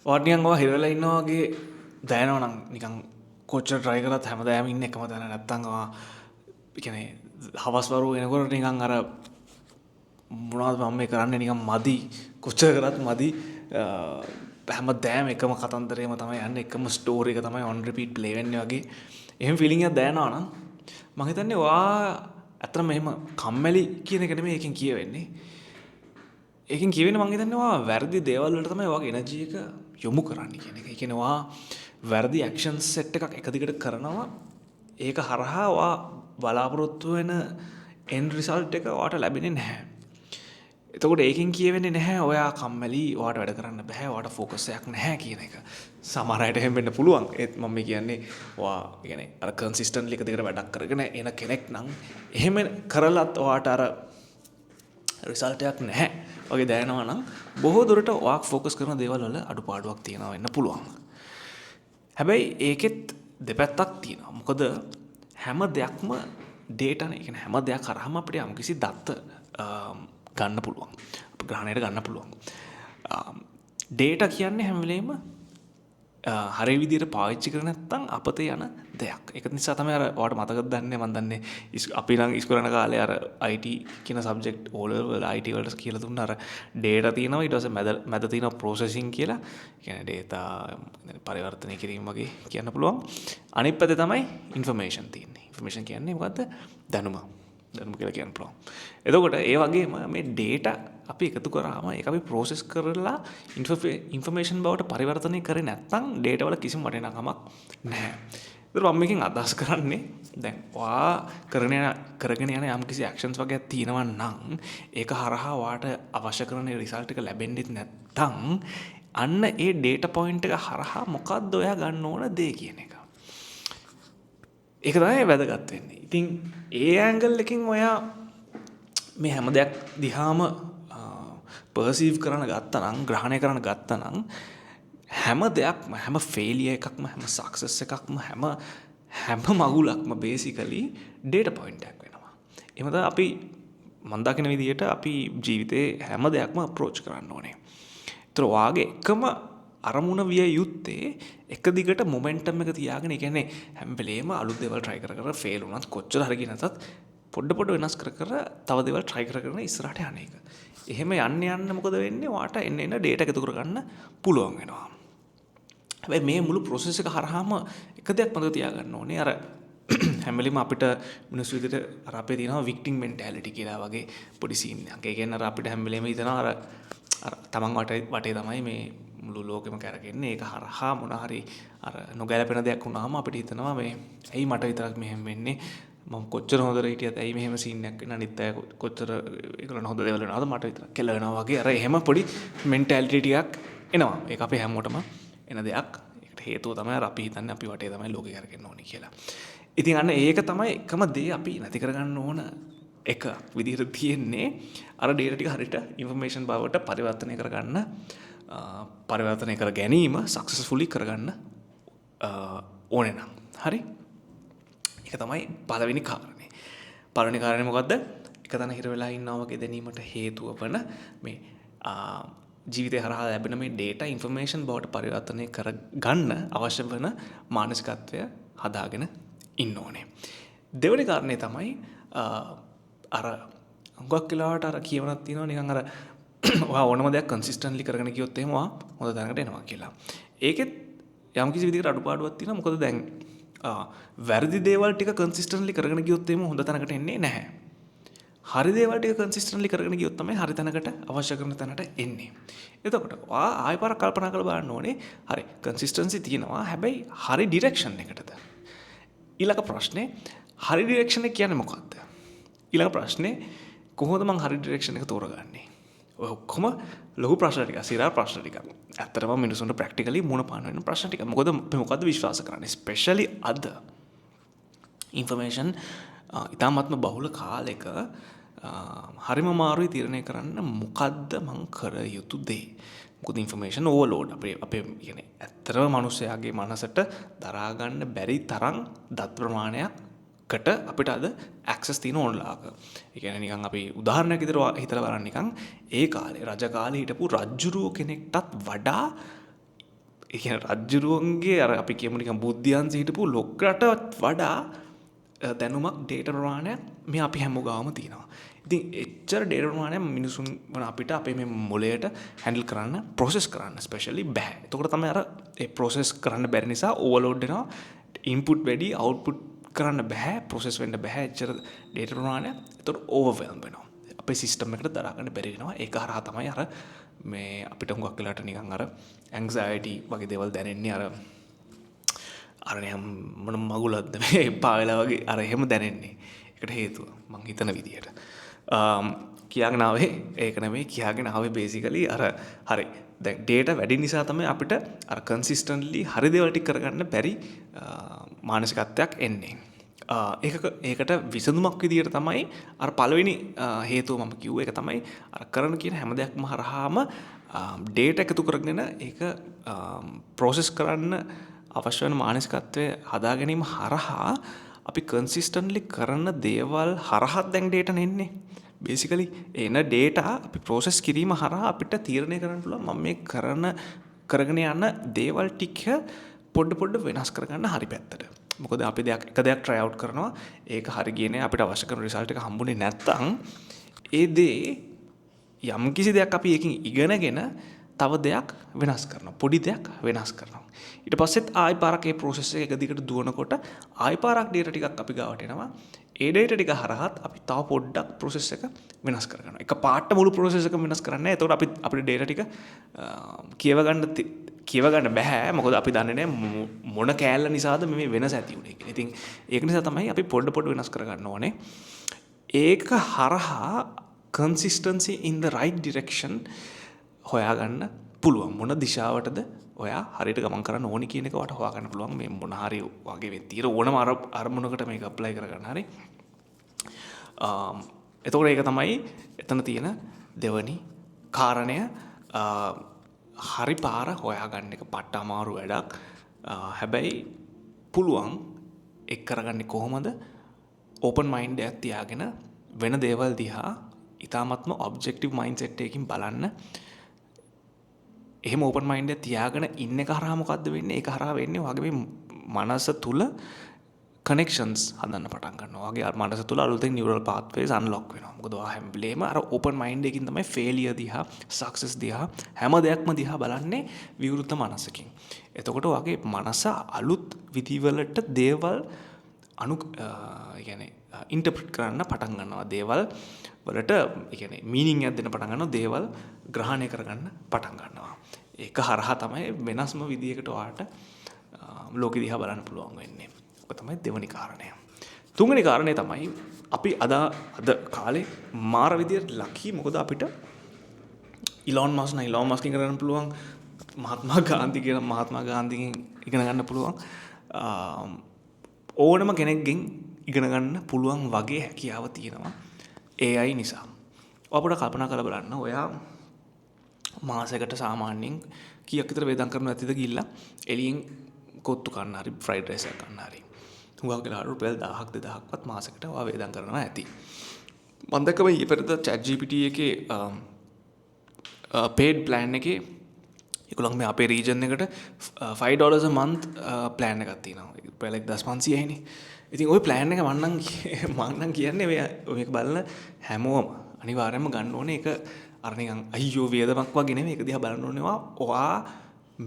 ඔයාට නිකන් ඔයා හිර වෙලා ඉන්නවා වගේ දැනෙනවා නම් නිකන් කොච්චර try කරත් හැමදාම ඉන්නේ එකම තැන නැත්තම් ඔයා කියන්නේ හවස් වරුව එනකොට නිකන් අර මොනවද මම මේ කරන්නේ නිකන් මදි කොච්චර කරත් මදි හැමදාම එකම කතන්දරේම තමයි යන්නේ එකම ස්ටෝරි එක තමයි on repeat play වෙන්නේ වගේ එහෙම feeling එකක් දැනෙනවා නම් මම හිතන්නේ ඔයා අතන මෙහෙම කම්මැලි කියන එක නෙමෙයි එකෙන් කියවෙන්නේ ඒකෙන් කියවෙන්නේ මම හිතන්නේ ඔයා වැරදි දේවල් වලට තමයි ඔයාගේ එනර්ජි එක යොමු කරන්නේ කියන එක. ඒ කියන්නේ ඔයා වැරදි ඇක්ෂන් සෙට් එකක් එක දිගට කරනවා ඒක හරහා ඔයා බලාපොරොත්තු වෙන end result එක ඔයාට ලැබෙන්නේ නැහැ. එතකොට ඒකෙන් කියවෙන්නේ නැහැ ඔයා කම්මැලි ඔයාට වැඩ කරන්න බෑ ඔයාට ફોකස් එකක් නැහැ කියන එක. සමහර අයට එහෙම වෙන්න පුළුවන්. ඒත් මම කියන්නේ ඔයා කියන්නේ අර කන්සිස්ටන්ට්ලි එක දිගට වැඩක් කරගෙන එන කෙනෙක් නම් එහෙම කරලත් ඔයාට අර රිසල්ට් එකක් නැහැ වගේ දැනෙනවා නම් බොහෝ දුරට ඔයා ફોකස් කරන දේවල් වල අඩුපාඩුවක් තියෙනවා වෙන්න පුළුවන්. හැබැයි ඒකෙත් දෙපැත්තක් තියෙනවා. මොකද හැම දෙයක්ම ඩේටානේ. ඒ කියන්නේ හැම දෙයක් කරාම අපිට යම්කිසි දත්ත ගන්න පුළුවන්. අපේ ග්‍රහණයට ගන්න පුළුවන්. ඩේටා කියන්නේ හැම වෙලේම හරි විදිහට පාවිච්චි කරේ නැත්නම් අපතේ යන දෙයක්. ඒක නිසා තමයි අර ඔයාලට මතකද දන්නේ මම දන්නේ අපි නම් ඉස්කෝලේ යන කාලේ අර IT කියන සබ්ජෙක්ට් O level IT වලට කියලා දුන්න අර data තියෙනවා ඊට පස්සේ මැද තියෙනවා processing කියලා. ඒ කියන්නේ data පරිවර්තනය කිරීම වගේ කියන්න පුළුවන්. අනිත් පැත්තේ තමයි information තියෙන්නේ. information කියන්නේ මොකද්ද? දැනුම. දැනුම කියලා කියන්න පුළුවන්. එතකොට ඒ වගේම මේ data අපි එකතු කරාම ඒක අපි process කරලා information බවට පරිවර්තනය කරේ නැත්නම් data වල කිසිම වටිනාකමක් නැහැ. ඒතර මම මේකෙන් අදහස් කරන්නේ දැන් ඔයා කරගෙන යන යම්කිසි actions වගේක් තියෙනවා නම් ඒක හරහා ඔයාට අවශ්‍ය කරන result එක ලැබෙන්නේ නැත්නම් අන්න ඒ data point එක හරහා මොකද්ද ඔයා ගන්න ඕන දේ කියන එක. ඒක තමයි වැදගත් වෙන්නේ. ඉතින් ඒ ඇන්ගල් එකකින් ඔයා මේ හැම දෙයක් දිහාම පර්සීව් කරන්න ගත්තා නම් ග්‍රහණය කරන්න ගත්තා නම් හැම දෙයක්ම හැම ෆේලියර් එකක්ම හැම සක්සස් එකක්ම හැම මගුලක්ම බේසිකලි ඩේටා පොයින්ට් එකක් වෙනවා. එහෙම තමයි අපි මම දකින විදිහට අපි ජීවිතේ හැම දෙයක්ම අප්‍රෝච් කරන්න ඕනේ. ඒතර වාගේ එකම අරමුණ විය යුත්තේ එක දිගට මොමන්ටම් එක තියාගෙන ඒ කියන්නේ හැම වෙලේම අලුත් දේවල් try කර කර ෆේල් වුණත් කොච්චර හරි ගිය නැතත් පොඩ වෙනස් කර තව දේවල් try කරන ඉස්සරහට යන එක. එහෙම යන්න මොකද වෙන්නේ? ඔයාට එන්න data එකතු කරගන්න පුළුවන් වෙනවා. හැබැයි මේ මුළු process එක හරහාම එක දෙයක් මතක තියාගන්න ඕනේ. අර හැම වෙලෙම අපිට මිනිස්සු විදිහට අර අපේ තියෙනවා victim mentality කියලා වගේ පොඩි scene එකක්. ඒ කියන්නේ අර අපිට හැම වෙලෙම හිතනවා අර තමන් වටේ තමයි මේ මුළු ලෝකෙම කරගෙන්නේ. ඒක හරහා මොන හරි අර නොගැලපෙන දෙයක් වුණාම අපිට හිතනවා මේ ඇයි මට විතරක් මෙහෙම වෙන්නේ? මම කොච්චර හොඳට හිටියත් ඇයි මෙහෙම සීන් එකක් වෙන අනිත් අය කොච්චර ඒගොල්ලන් හොඳ දේවල් වෙනවද මට විතරක් කෙල වෙනවා වගේ අර එහෙම පොඩි මෙන්ටැලිටි ටිකක් එනවා. ඒක අපේ හැමෝටම එන දෙයක්. ඒකට හේතුව තමයි අර අපි හිතන්නේ අපි වටේ තමයි ලෝකේ කරගෙන ඕනේ කියලා. ඉතින් අන්න ඒක තමයි එකම දේ අපි නැති කරගන්න ඕන එක විදිහට තියෙන්නේ අර ඩේටා ටික හරියට ইনফরমේෂන් බවට පරිවර්තනය කර ගැනීම සක්සස්ෆුලි කරගන්න ඕනේ නම්. හරි? ඒක තමයි පළවෙනි කාරණේ. පළවෙනි කාරණේ මොකද්ද? එක තැන හිර වෙලා ඉන්නවා වගේ දැනීමට හේතුව වන මේ ජීවිතය හරහා ලැබෙන මේ data information බවට පරිවර්තනය කර ගන්න අවශ්‍ය වෙන මානසිකත්වය හදාගෙන ඉන්න ඕනේ. දෙවෙනි කාරණේ තමයි අර හුඟක් වෙලාවට අර කියවනක් තියෙනවා නිකන් අර ඔයා ඕනම දෙයක් කන්සිස්ටන්ට්ලි කරගෙන ගියොත් එහෙම ඔයා හොඳ තැනකට එනවා කියලා. ඒකෙත් යම්කිසි විදිහකට අඩුපාඩුවක් තියෙනවා. මොකද දැන් වැරදි දේවල් ටික කන්සිස්ටන්ට්ලි කරගෙන ගියොත් එහෙම හොඳ තැනකට එන්නේ නැහැ. හරි දේවල් ටික කන්සිස්ටන්ට්ලි කරගෙන ගියොත් තමයි හරි තැනකට අවශ්‍ය කරන තැනට එන්නේ. එතකොට ඔයා ආයෙ පාරක් කල්පනා කරලා බලන්න ඕනේ. හරි කන්සිස්ටන්සි තියෙනවා. හැබැයි හරි ඩිරෙක්ෂන් එකටද? ඊළඟ ප්‍රශ්නේ හරි ඩිරෙක්ෂන් එක කියන්නේ මොකක්ද? ඊළඟ ප්‍රශ්නේ කොහොමද මං හරි ඩිරෙක්ෂන් එක තෝරගන්නේ? ඔය ඔක්කොම ලොකු ප්‍රශ්න ටික, සිරා ප්‍රශ්න ටික. ඇත්තටම මිනිසුන්ට ප්‍රැක්ටිකලි මුණ පාන වෙන ප්‍රශ්න ටික. මොකද විශ්වාස කරන්නේ? ස්පෙෂලි අද ඉන්ෆර්මේෂන් ඉතාමත්ම බහුල කාලෙක හරිම අමාරුයි තීරණය කරන්න මොකද්ද මං කර යුතු දේ. මොකද ඉන්ෆර්මේෂන් ඕවර්ලෝඩ් අපේ කියන්නේ ඇත්තටම මිනිස්යාගේ මනසට දරා ගන්න බැරි තරම් දත් ප්‍රමාණයකට අපිට අද ඇක්සස් තියෙන ඕන්ලාක. ඒ කියන්නේ නිකන් අපි උදාහරණයක් විදිහට හිතලා බලන්න නිකන් ඒ කාලේ රජ කාලේ හිටපු රජ්ජුරුව කෙනෙක්ටත් වඩා ඒ කියන්නේ රජ්ජුරුවන්ගේ අර අපි කියමු නිකන් බුද්ධියන්ස හිටපු ලොක්කට වඩා දැනුමක් ඩේටා ප්‍රමාණයක් මේ අපි හැමෝ ගාවම තියෙනවා. ඉතින් එච්චර ඩේටා ප්‍රමාණයක් මිනිසුන් වන අපිට අපේ මේ මොලේට හැන්ඩල් කරන්න ප්‍රොසෙස් කරන්න ස්පෙෂලි බෑ. එතකොට තමයි අර ඒ ප්‍රොසෙස් කරන්න බැරි නිසා ඕවර්ලෝඩ් වෙනවා. ඉන්පුට් වැඩි අවුට්පුට් කරන්න බෑ, ප්‍රොසෙස් වෙන්න බෑ එච්චර ඩේටා ප්‍රමාණයක්. එතකොට ඕවර්වෙල්ම් වෙනවා. අපේ සිස්ටම් එකට දරා ගන්න බැරි වෙනවා. ඒක හරහා තමයි අර මේ අපිට හුඟක් වෙලාට නිකන් අර ඇන්සයිටි වගේ දේවල් දැනෙන්නේ අර මොන මගුලක්ද මේ එපා වෙලා වගේ අර එහෙම දැනෙන්නේ. ඒකට හේතුව මං හිතන විදියට. කියාගෙන ආවේ ඒක නෙමෙයි කියාගෙන ආවේ බේසිකලි අර හරි දැන් ඩේටා වැඩි නිසා තමයි අපිට අර කන්සිස්ටන්ට්ලි හරි දේවල් ටික කරගන්න බැරි මානසිකත්වයක් එන්නේ. ඒකට විසඳුමක් විදියට තමයි අර පළවෙනි හේතුව මම කිව්වේ. ඒක තමයි අර කරන කියන හැම දෙයක්ම හරහාම ඩේටා එකතු කරගෙන ඒක ප්‍රොසෙස් කරන්න අවශ්‍ය වෙන මානසිකත්වය හදා ගැනීම හරහා අපි කන්සිස්ටන්ට්ලි කරන දේවල් හරහා දැන් ඩේටා නෙන්නේ. බේසිකලි එන ඩේටා අපි ප්‍රොසෙස් කිරීම හරහා අපිට තීරණය කරන්න පුළුවන් මම මේ කරගෙන යන දේවල් ටික පොඩ වෙනස් කරගන්න හරි පැත්තට. මොකද අපි එක දෙයක් try out කරනවා ඒක හරි ගියේ නෑ අපිට අවශ්‍ය කරන result එක හම්බුනේ නැත්තම් ඒ දේ යම් කිසි දෙයක් අපි එකකින් ඉගෙනගෙන තව දෙයක් වෙනස් කරනවා. පොඩි දෙයක් වෙනස් කරනවා. ඊට පස්සෙත් ආයි පාරක් ඒ process එක දිගට දුවනකොට ආයි පාරක් data ටිකක් අපි ගාවට එනවා. ඒ data ටික හරහාත් අපි තව පොඩ්ඩක් process එක වෙනස් කරගන්නවා. එක පාට මුළු process එක වෙනස් කරන්නේ නැහැ. එතකොට අපිට data ටික කියව ගන්න බෑ. මොකද අපි දන්නේ නැහැ මොන කෑල්ල නිසාද මේ වෙනස ඇති වුනේ කියලා. ඉතින් ඒක නිසා තමයි අපි පොඩ වෙනස් කරගන්න ඕනේ. ඒක හරහා consistency in the right direction හොයාගන්න පුළුවන්. මොන දිශාවටද ඔයා හරියට ගමන් කරන්න ඕනි කියන එක වට හොයාගන්න පුළුවන්. මේ මොන හරි වගේ වෙතිර ඕනම අරමුණකට මේක apply කරගන්න හරි. එතකොට ඒක තමයි එතන තියෙන දෙවනි කාරණය. හරි පාර හොයාගන්න එක පට්ට අමාරු වැඩක්. හැබැයි පුළුවන් එක් කරගන්නේ කොහොමද? ඕපන් මයින්ඩ් එකක් තියාගෙන වෙන දේවල් දිහා ඉතාමත්ම ඔබ්ජෙක්ටිව් මයින්ඩ්සෙට් එකකින් බලන්න. එහෙම ඕපන් මයින්ඩ් එක තියාගෙන ඉන්න එක හරහා මොකද්ද වෙන්නේ? ඒක හරහා වෙන්නේ ඔයගේ මේ මනස තුල කනෙක්ෂන්ස් හදන්න පටන් ගන්නවා. ඔයගේ මනස තුල අලුතෙන් නියුරල් පාත්වේස් අන්ලොක් වෙනවා. මොකද ඔයා හැම වෙලේම අර ඕපන් මයින්ඩ් එකකින් තමයි ෆේලියර් දිහා, සක්සස් දිහා හැම දෙයක්ම දිහා බලන්නේ විවෘත මනසකින්. එතකොට ඔයගේ මනස අලුත් විදිවලට දේවල් يعني ඉන්ටර්ප්‍රිට් කරන්න පටන් ගන්නවා. දේවල් වලට يعني මීනින් එකක් දෙන්න පටන් ගන්නවා. දේවල් ග්‍රහණය කරගන්න පටන් ගන්නවා. ඒක හරහා තමයි වෙනස්ම විදියකට ඔයාට ලෝකෙ දිහා බලන්න පුළුවන් වෙන්නේ. ඒක තමයි දෙවෙනි කාරණය. තුන්වෙනි කාරණය තමයි අපි අද කාලේ මාර විදියට ලකි. මොකද අපිට ඉලෝන් මස්කින් කරන්න පුළුවන්. මහත්මා ගාන්ධිගෙන් ඉගෙන ගන්න පුළුවන්. ඕනම කෙනෙක්ගෙන් ඉගෙන ගන්න පුළුවන් වගේ හැකියාව තියෙනවා AI නිසා. අපිට කල්පනා කරලා බලන්න ඔයා මාසයකට සාමාන්‍යයෙන් කීයක් විතර වේදම් කරනවද ඇතිද ගිහිල්ලා එළියෙන් කොත්තු කන්න හරි ෆ්‍රයිඩ් රයිස් එකක් කන්න හරි. හුඟක් වෙලාවට රුපියල් 1000ක් 2000ක්වත් මාසෙකට ඔයා වේදම් කරනවා ඇති. මම දැක්කම ඊයේ පෙරේද ChatGPT එකේ paid plan එකේ ඒගොල්ලන් මේ අපේ region එකට $5 a month plan එකක් තියෙනවා. රුපියල් 1500යි නේ. ඉතින් ওই plan එක මම නම් කියන්නේ මේක බලන හැමෝම අනිවාර්යයෙන්ම ගන්න ඕනේ. ඒක අර නිකන් අයියෝ වේදමක් වගේ නෙමෙයි. ඒක දිහා බලන්න ඕනේ ඔයා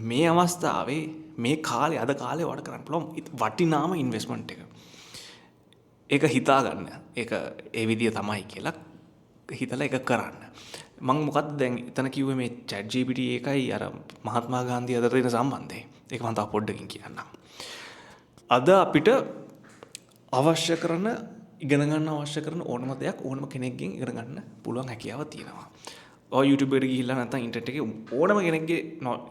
මේ අවස්ථාවේ මේ කාලේ අද කාලේ වඩ කරන්න පුළුවන් වටිනාම ඉන්වෙස්ට්මන්ට් එක. ඒක හිතා ගන්න. ඒක ඒ විදිය තමයි කියලා හිතලා ඒක කරන්න. මම මොකද්ද දැන් එතන කිව්වේ මේ ChatGPT එකයි අර මහත්මා ගාන්ධි අතර තියෙන සම්බන්ධය. ඒක මම තව පොඩ්ඩකින් කියන්නම්. අද අපිට අවශ්‍ය කරන ඉගෙන ගන්න අවශ්‍ය කරන ඕනම දෙයක් ඕනම කෙනෙක්ගෙන් ඉගෙන ගන්න පුළුවන් හැකියාව තියෙනවා. ඔය YouTube එකට ගිහිල්ලා නැත්නම් ඉන්ටර්නෙට් එකේ ඕනම කෙනෙක්ගේ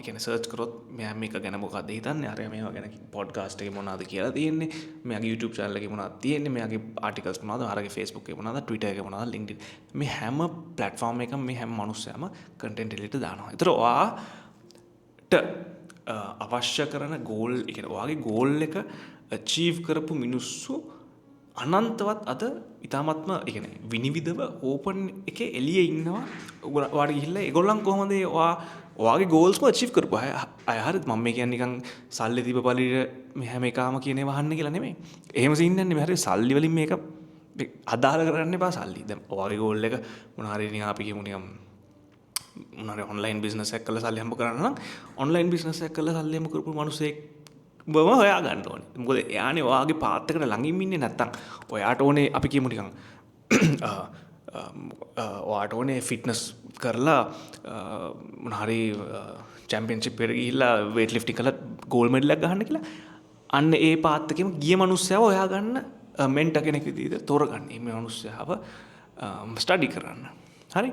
කියන්නේ සර්ච් කරොත් මෙයා මේක ගැන මොකක්ද හිතන්නේ? අර මේවා ගැන පොඩ්කාස්ට් එකේ මොනවද කියලා තියෙන්නේ? මෙයාගේ YouTube channel එකේ මොනවද තියෙන්නේ? මෙයාගේ ආටිකල්ස් මොනවද? අරගේ Facebook එකේ මොනවද? Twitter එකේ මොනවද? LinkedIn මේ හැම platform එකම මේ හැම මනුස්සයම content එලියට දානවා. ඒතර ඔයාට අවශ්‍ය කරන goal ඒ කියන්නේ ඔයාගේ goal එක achieve කරපු මිනිස්සු අනන්තවත් අද ඉතාමත්ම يعني විනිවිදව ඕපන් එකේ එළියේ ඉන්නවා. ඔයාලා ගිහිල්ලා ඒගොල්ලන් කොහොමද ඔයා ඔයාගේ ගෝල්ස්ම අචීව් කරපු අය හරියට මම මේ කියන්නේ නිකන් සල්ලි දීප පළිට මේ හැම එකම කියන්නේ වහන්න කියලා නෙමෙයි. එහෙම සීන් නැහැ නේ. හරියට සල්ලි වලින් මේක අදාළ කරන්න එපා සල්ලි. දැන් ඔයාගේ ගෝල් එක මොන හරි නිකන් අපි කියමු නිකන් මොන හරි ඔන්ලයින් බිස්නස් එකක් කරලා සල්ලි හම්බ කරන්න නම් ඔන්ලයින් බිස්නස් එකක් කරලා සල්ලි හම්බ කරපු මිනිස්සෙක් බව හොයා ගන්න ඕනේ. මොකද එයානේ ඔයාගේ පාත් එකට ළඟින් ඉන්නේ නැත්තම් ඔයාට ඕනේ අපි කියමු නිකන් ඔයාට ඕනේ ෆිට්නස් කරලා මොන හරි චැම්පියන්ෂිප් එකට ගිහිල්ලා වේට් ලිෆ්ටිං කරලා ගෝල්ඩ් මෙඩල් එකක් ගන්න කියලා. අන්න ඒ පාත් එකෙම ගිය මිනිස්සයව හොයා ගන්න මෙන්ටර් කෙනෙක් විදිහට තෝරගන්න. මේ මිනිස්සයව ස්ටඩි කරන්න. හරි?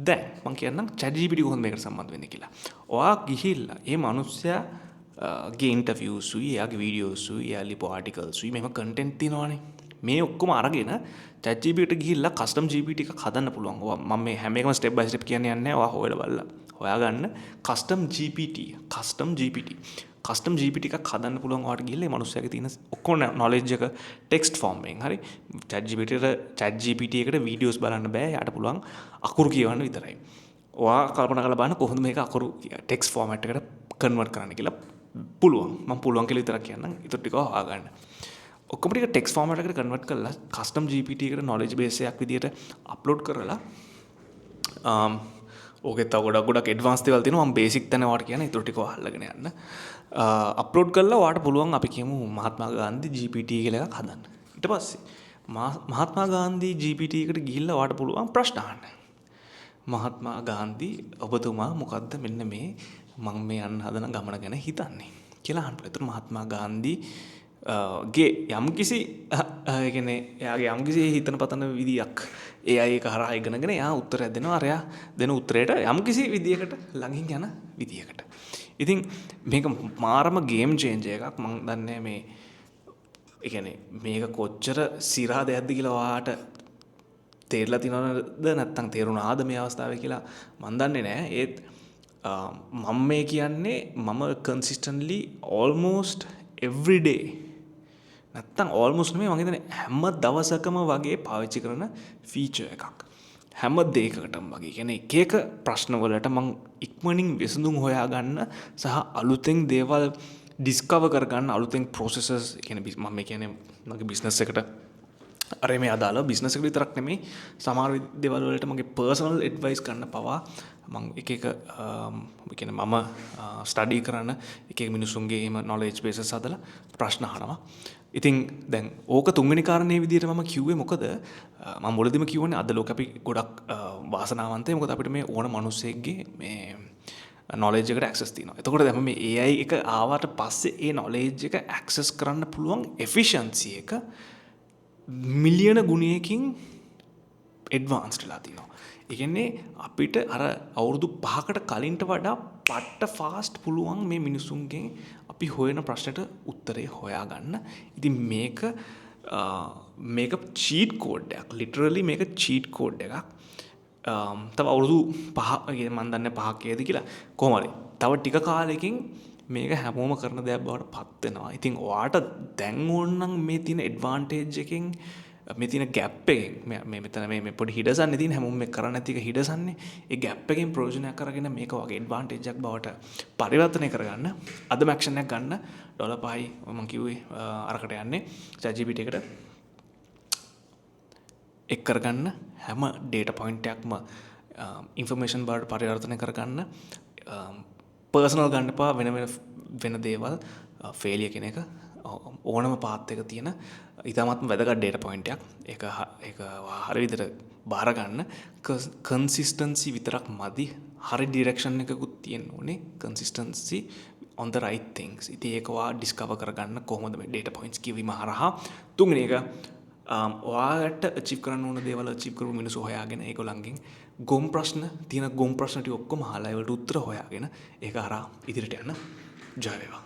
දැන් මම කියන්නම් ChatGPT කොහොමද මේකට සම්බන්ධ වෙන්නේ කියලා. ඔයා ගිහිල්ලා මේ මිනිස්සයා ගේ ඉන්ටර්වියුස් උයි, එයාගේ වීඩියෝස් උයි, එයා ලිපු ආටිකල්ස් උයි, මේව කන්ටෙන්ට් තියෙනවානේ. මේ ඔක්කොම අරගෙන ChatGPT ගිහිල්ලා කස්ටම් GPT එකක් හදන්න පුළුවන්. මම මේ හැම එකම ස්ටෙප් බයි ස්ටෙප් කියන්නේ නැහැ. ඔයා හොයලා බලලා හොයාගන්න කස්ටම් GPT එකක් හදන්න පුළුවන්. ඔයාට ගිහිල්ලා මේ මිනිස්සයාගේ තියෙන ඔක්කොම knowledge එක ටෙක්ස්ට් ෆෝම් එකෙන් හරි ChatGPT එකට වීඩියෝස් බලන්න බෑ. යාට පුළුවන් අකුරු කියවන්න විතරයි. ඔයා කල්පනා කරලා බලන්න කොහොමද මේක අකුරු ටෙක්ස්ට් ෆෝමැට් එකට කන්වර්ට් කරන්න කියලා පුළුවන්. මම පුළුවන් කියලා විතරක් කියන්නම්. ඊට ටික හොයාගන්න. ඔක්කොම ටික ටෙක්ස්ට් ෆෝමැට් එකකට කන්වර්ට් කරලා කස්ටම් GPT එකට knowledge base එකක් විදියට අප්ලෝඩ් කරලා ඕකේ තව ගොඩක් ඇඩ්වාන්ස් දේවල් තියෙනවා. මම බේසික් තැන ඔයාලට කියන්නේ ඊට ටික අහලගෙන යන්න. අප්ලෝඩ් කරලා ඔයාලට පුළුවන් අපි කියමු මහත්මා ගාන්ධි GPT කියලා එකක් හදන්න. ඊට පස්සේ මහත්මා ගාන්ධි GPT එකට ගිහිල්ලා ඔයාලට පුළුවන් ප්‍රශ්න අහන්න. මහත්මා ගාන්ධි ඔබතුමා මොකද්ද මෙන්න මේ මම මේ යන්න හදන ගමන ගැන හිතන්නේ කියලා අහන්න. ඒතර මහත්මා ගාන්ධි ගේ යම්කිසි කියන්නේ එයාගේ යම්කිසි හිතන පතන විදියක් AI එක හරහා ඉගෙනගෙන එයා උත්තරයක් දෙනවා. අරයා දෙන උත්තරයට යම්කිසි විදියකට ළඟින් යන විදියකට. ඉතින් මේක මාරම ගේම් චේන්ජර් එකක්. මම දන්නේ මේ ඒ කියන්නේ මේක කොච්චර සිරා දෙයක්ද කියලා ඔයාට තේරලා තියෙනවද නැත්නම් තේරුණාද මේ අවස්ථාවේ කියලා මම දන්නේ නැහැ. ඒත් මම මේ කියන්නේ මම consistently almost every day නැත්තම් almost නෙමෙයි මම හිතන්නේ හැම දවසකම වගේ පාවිච්චි කරන ෆීචර් එකක්. හැම දෙයකටම වගේ. කියන්නේ එක එක ප්‍රශ්න වලට මම ඉක්මනින් විසඳුම් හොයාගන්න සහ අලුතෙන් දේවල් ඩිස්කවර් කරගන්න අලුතෙන් processes කියන්නේ මම කියන්නේ මගේ බිස්නස් එකට අර මේ අදාළ බිස්නස් එකට විතරක් නෙමෙයි සමහර දේවල් වලට මගේ පර්සනල් ඇඩ්වයිස් ගන්න පවා මම එක කියන්නේ මම ස්ටඩි කරන එක මිනිසුන්ගේ එහෙම knowledge bases හදලා ප්‍රශ්න අහනවා. ඉතින් දැන් ඕක තුන්වෙනි කාරණේ විදිහට මම කිව්වේ මොකද මම මුලදීම කිව්වනේ අද ලෝකෙ අපි ගොඩක් වාසනාවන්තයි. මොකද අපිට මේ ඕන මිනිස්සෙක්ගේ මේ knowledge එකට access තියෙනවා. එතකොට දැන් මේ AI එක ආවට පස්සේ ඒ knowledge එක access කරන්න පුළුවන් efficiency එක මිලියන ගුණයකින් ඇඩ්වාන්ස්ඩ් වෙලා තියෙනවා. ඒ කියන්නේ අපිට අර අවුරුදු 5කට කලින්ට වඩා පට්ට ෆාස්ට් පුළුවන් මේ මිනිසුන්ගෙන් අපි හොයන ප්‍රශ්නට උත්තරේ හොයාගන්න. ඉතින් මේක චීට් කෝඩ් එකක්. ලිටරලි මේක චීට් කෝඩ් එකක්. තව අවුරුදු 5 මම දන්නේ 5ක් ඒද කියලා. කොහොම හරි. තව ටික කාලෙකින් මේක හැමෝම කරන දෙයක් බවට පත් වෙනවා. ඉතින් ඔයාට දැන් ඕනනම් මේ තියෙන ඇඩ්වාන්ටේජ් එකෙන් මේ තියෙන ગેප් එකෙන් මේ මෙතන මේ පොඩි හිඩසන්නේ තියෙන හැමෝම මේ කරන්නේ නැති එක හිඩසන්නේ. ඒ ગેප් එකෙන් ප්‍රයෝජනයක් අරගෙන මේක වගේ ඇඩ්වාන්ටේජ් එකක් බවට පරිවර්තනය කරගන්න. අදම ඇක්ෂන් එකක් ගන්න. $5යි මම කිව්වේ අරකට යන්නේ ChatGPT එකට එක් කරගන්න හැම data point එකක්ම information බවට පරිවර්තනය කරගන්න. පර්සනල් ගන්න එපා වෙන දේවල් ෆේලියර් කියන එක ඕනම පාත් එක තියෙන ඉතාමත්ම වැදගත් data point එකක්. ඒක හරි විදිහට බාර ගන්න. consistency විතරක් මදි. හරි direction එකකුත් තියෙන්න ඕනේ. consistency on the right things. ඉතින් ඒක වා discover කරගන්න කොහොමද මේ data points කියවීම හරහා. තුන්වෙනි එක ඔයාලට achieve කරන්න ඕන දේවල් achieve කරපු මිනිස්සු හොයාගෙන ඒගොල්ලන්ගෙන් ගොම් ප්‍රශ්න තියෙන ගොම් ප්‍රශ්න ටික ඔක්කොම අහලා ඒවලට උත්තර හොයාගෙන ඒක හරහා ඉදිරියට යන්න ජය වේවා.